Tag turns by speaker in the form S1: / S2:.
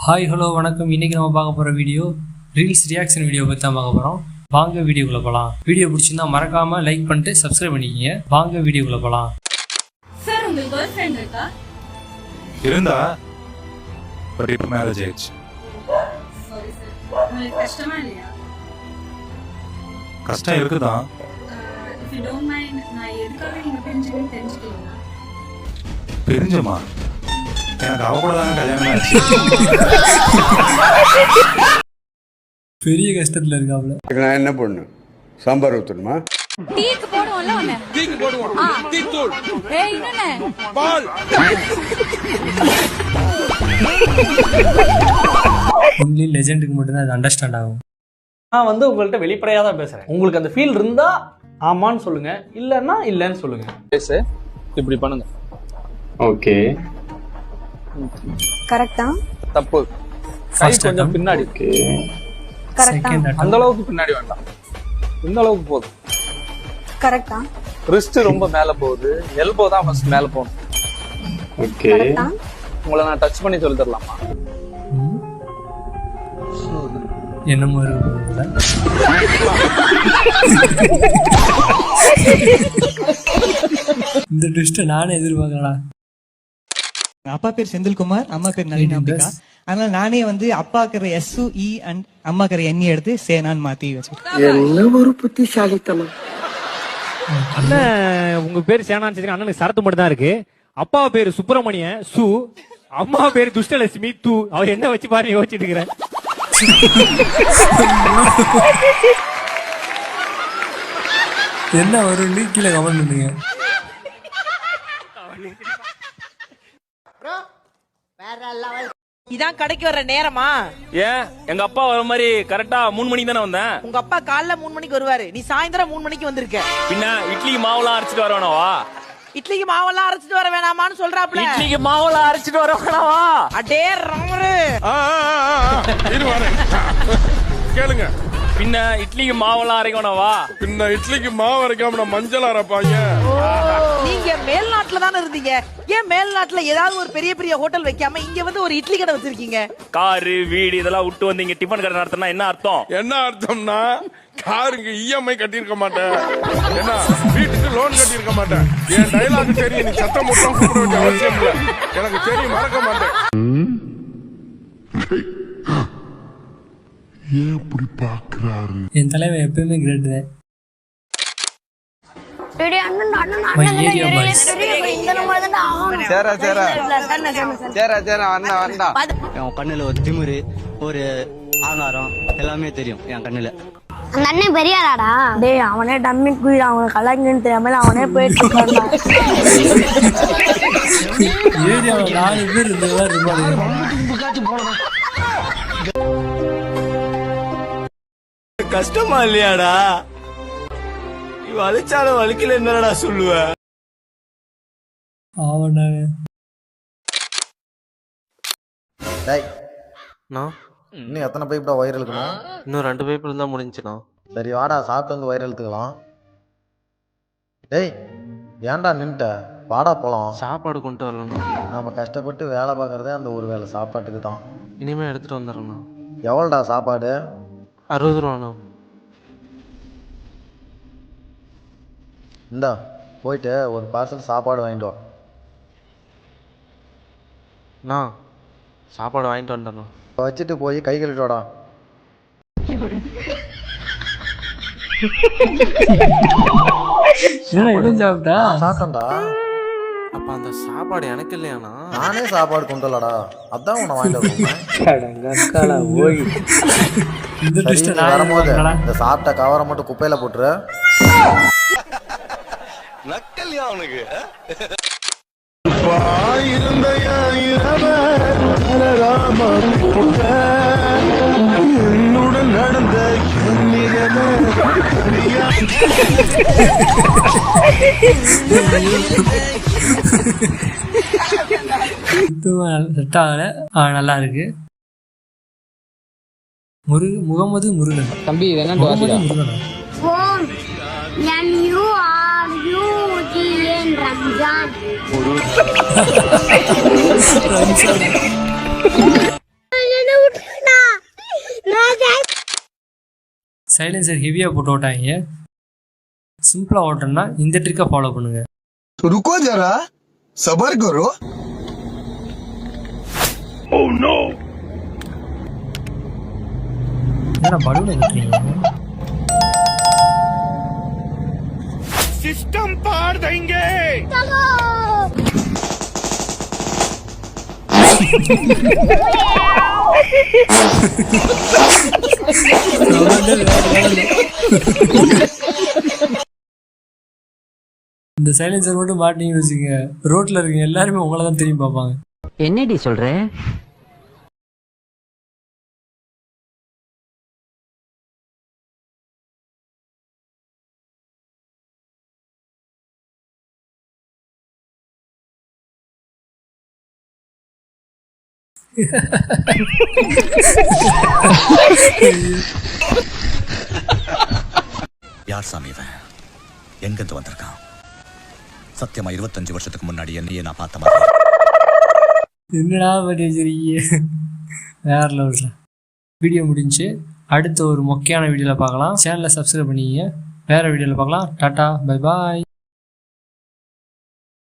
S1: Hi hello வணக்கம். இன்றைக்கி நம்ம பார்க்க போகிற வீடியோ ரீல்ஸ் ரியாக்ஷன் வீடியோ பற்றி தான் பார்க்க போகிறோம். வாங்க வீடியோக்குள்ளே போகலாம். வீடியோ பிடிச்சிருந்தா மறக்காமல் லைக் பண்ணிட்டு சப்ஸ்கிரைப் பண்ணிக்கிங்க. வாங்க வீடியோக்குள்ளே போகலாம்.
S2: சார் உங்களுக்கு கேர்ள் ஃப்ரெண்ட் இருக்கா?
S3: இருந்தா பட் இப்போ மேரேஜ் ஆயிடுச்சு.
S2: சாரி சார், உங்களுக்கு கஷ்டமா இல்லையா?
S3: கஷ்டம் இருக்குதான்.
S2: இஃப் யூ டோன்ட் மைண்ட், நான் எதுக்காக நீங்க பிரிஞ்சுன்னு தெரிஞ்சுக்கிறீங்களா?
S3: பிரிஞ்சமா? எனக்கு அவ கூட தானே கல்யாணம் ஆச்சு.
S1: பெரிய கஷ்டத்தில் இருக்காப்புல.
S4: நான் என்ன பண்ணு சாம்பார் ஊத்தணுமா?
S5: டீக்கு போடுவோம்ல ஒண்ணு. டீக்கு போடுவோம். டீ தூள். ஏய் இன்னனே. பால்.
S1: ஒன்லி லெஜெண்டுக்கு மட்டும் தான் அது அண்டர்ஸ்டாண்ட் ஆகும்.
S6: நான் உங்கள்கிட்ட வெளிப்படையாக தான் பேசுறேன். உங்களுக்கு அந்த ஃபீல் இருந்தா ஆமான்னு சொல்லுங்க, இல்லைன்னா இல்லைன்னு சொல்லுங்க. பேசு, இப்படி பண்ணுங்க. ஓகே,
S5: கரெக்ட்டா?
S6: தப்பு. கை கொஞ்சம் பின்னாடி.
S5: கரெக்ட்டா?
S6: அந்த அளவுக்கு பின்னாடி வேண்டாம், இந்த அளவுக்கு போதும்.
S5: கரெக்ட்டா?
S6: ரிஸ்ட் ரொம்ப மேல போகுது, எல்போ தான் ஃபர்ஸ்ட் மேல போகும். ஓகே, உங்களை நான் டச் பண்ணி சொல்லி தரலாமா?
S1: என்னமோ இந்த ட்விஸ்ட்டை நானே எதிர்பார்க்கலடா.
S7: அப்பா பேர் செந்தில்குமார், அம்மா பேர் நளினி அம்பிகா. அதனால நானே அப்பாக்கிற SUE அண்ட் அம்மாக்கிற NE எடுத்து சேனான்னு மாத்தி வச்சிருக்கேன்.
S8: என்ன ஒரு புத்திசாலித்தனம்.
S9: அண்ணன் உங்க பேர் சேனான்னு அண்ணனுக்கு சரத்து மட்டும் தான் இருக்கு. அப்பா பேரு சுப்பிரமணியன் சு, அம்மா பேரு துஷ்டலட்சுமி தூ. அவர் என்ன வச்சு பாருங்க யோசிச்சுட்டு இருக்கிறேன்.
S1: என்ன வரும் கீழே கமெண்ட் பண்ணுங்க.
S10: இதான் கடைக்கு வர்ற நேரமா?
S9: ஏன் எங்க அப்பா வர மாதிரி கரெக்டா 3 மணிக்கு தானே வந்தேன்.
S10: உங்க அப்பா காலைல 3 மணிக்கு வருவாரு, நீ சாயந்தரம் 3 மணிக்கு வந்திருக்க.
S9: பின்ன இட்லிக்கு மாவுலாம் அரைச்சிட்டு வர வேணாவா?
S10: இட்லிக்கு மாவெல்லாம் அரைச்சிட்டு வர வேணாமான்னு சொல்றாப்ல.
S9: இட்லிக்கு மாவுலாம் அரைச்சிட்டு வர வேணாவா?
S10: அடே ராமரு,
S11: கேளுங்க.
S9: பின்ன இட்லிக்கு மாவெல்லாம் அரைக்கணும்வா?
S11: பின்ன இட்லிக்கு மாவு அரைக்காம மஞ்சள் அரைப்பாங்க.
S10: நீங்க மேல்நாட்டுல தானே இருந்தீங்க, ஏன் மேல்நாட்டுல ஏதாவது ஒரு பெரிய பெரிய ஹோட்டல் வைக்காம இங்க ஒரு இட்லி கடை வச்சிருக்கீங்க?
S9: காரு வீடு இதெல்லாம் விட்டு வந்து இங்க டிஃபன் கடை நடத்தினா என்ன அர்த்தம்?
S11: என்ன அர்த்தம்னா காருக்கு EMI கட்டியிருக்க மாட்டேன், என்ன வீட்டுக்கு லோன் கட்டியிருக்க மாட்டேன். என் டைலாக் தெரியும், நீ சத்தம் மட்டும் கூப்பிட வேண்டிய அவசியம் இல்லை. எனக்கு தெரியும், மறக்க மாட்டேன்.
S1: என் தலைவன் எப்பயுமே கிரேட் தான்.
S7: கண்ணுல ஒரு திமிரு, ஒரு ஆங்காரம் எல்லாமே தெரியும் என் கண்ணுல.
S5: அந்த அண்ணன் பெரியாராடா? டேய் அவனே டம்மி குயிடா, அவனுக்கு கலாய்ங்கன்னு தெரியாம அவனே போயிட்டு இருக்கான்.
S1: ஏரியாவில் 4 பேர் இருந்ததா
S9: கஷ்டமா இல்லையாடா? நீ வலிச்சாலும் வலிக்கல என்னடா சொல்லுவ?
S1: ஆவணாவே
S12: இன்னும் எத்தனை பைப்டா வயிறு இழுக்கணும்?
S13: இன்னும் 2 பைப்பில் தான் முடிஞ்சுண்ணா.
S12: சரி வாடா, சாப்பிட்டு வந்து வயிறு இழுத்துக்கலாம். டேய் ஏன்டா நின்ட்ட, வாடா போலாம்.
S13: சாப்பாடு கொண்டு வரலண்ணா.
S12: நம்ம கஷ்டப்பட்டு வேலை பார்க்குறதே அந்த ஒரு வேலை சாப்பாட்டுக்கு தான்.
S13: இனிமேல் எடுத்துகிட்டு வந்துடுறேண்ணா.
S12: எவ்வளோடா சாப்பாடு?
S13: 60 ரூபாண்ணா.
S12: இந்தா போயிட்டு ஒரு பார்சல் சாப்பாடு வாங்கிட்டு வா.
S13: அண்ணா சாப்பாடு வாங்கிட்டு வந்துட்டேண்ணா.
S12: வச்சுட்டு போய் கை கழுவிட்டு வாடா. சாப்பிட்டேன்டா.
S13: அப்ப அந்த சாப்பாடு எனக்கு இல்லையாண்ணா?
S12: நானே சாப்பாடு கொண்டு வரலடா, அதான் உன்னை வாங்கிட்டு வரும்போது இந்த சாப்பிட்ட கவரை மட்டும் குப்பையில போட்டுரு.
S9: நக்கல்யா அவனுக்கு.
S11: என்னுடன் நடந்த
S1: நல்லா இருக்கு. முகமது முருகன்
S6: தம்பி
S1: முகமது முருகன்.
S5: ரம்ஜான்
S1: சைலன்சர் ஹெவியாக போட்டு ஓட்டாங்க. சிம்பிளாக ஓட்டணும்னா இந்த ட்ரிக்கை ஃபாலோ பண்ணுங்க.
S8: रुको जरा सबर करो
S1: என்னடா பலூனை விட்டுறீங்க?
S11: சிஸ்டம் பார் देंगे
S1: இந்த சைலன்சர் மட்டும் மாட்டீங்கன்னு வச்சுங்க, ரோட்ல இருக்கீங்க எல்லாருமே உங்களை தான் திரும்பி பார்ப்பாங்க.
S10: என்னடி சொல்ற?
S14: யார் சாமி இவன்? எங்கிருந்து வந்திருக்கான்? சத்தியமா 25 வருஷத்துக்கு முன்னாடி என்னையே நான் பார்த்த மாதிரி.
S1: என்னடா பண்ணி வச்சிருக்கீங்க? வேற லெவல்ல. வீடியோ முடிஞ்சு அடுத்த ஒரு மொக்கையான வீடியோவில் பார்க்கலாம். சேனலை சப்ஸ்கிரைப் பண்ணிங்க. வேற வீடியோவில் பார்க்கலாம். Tata bye bye.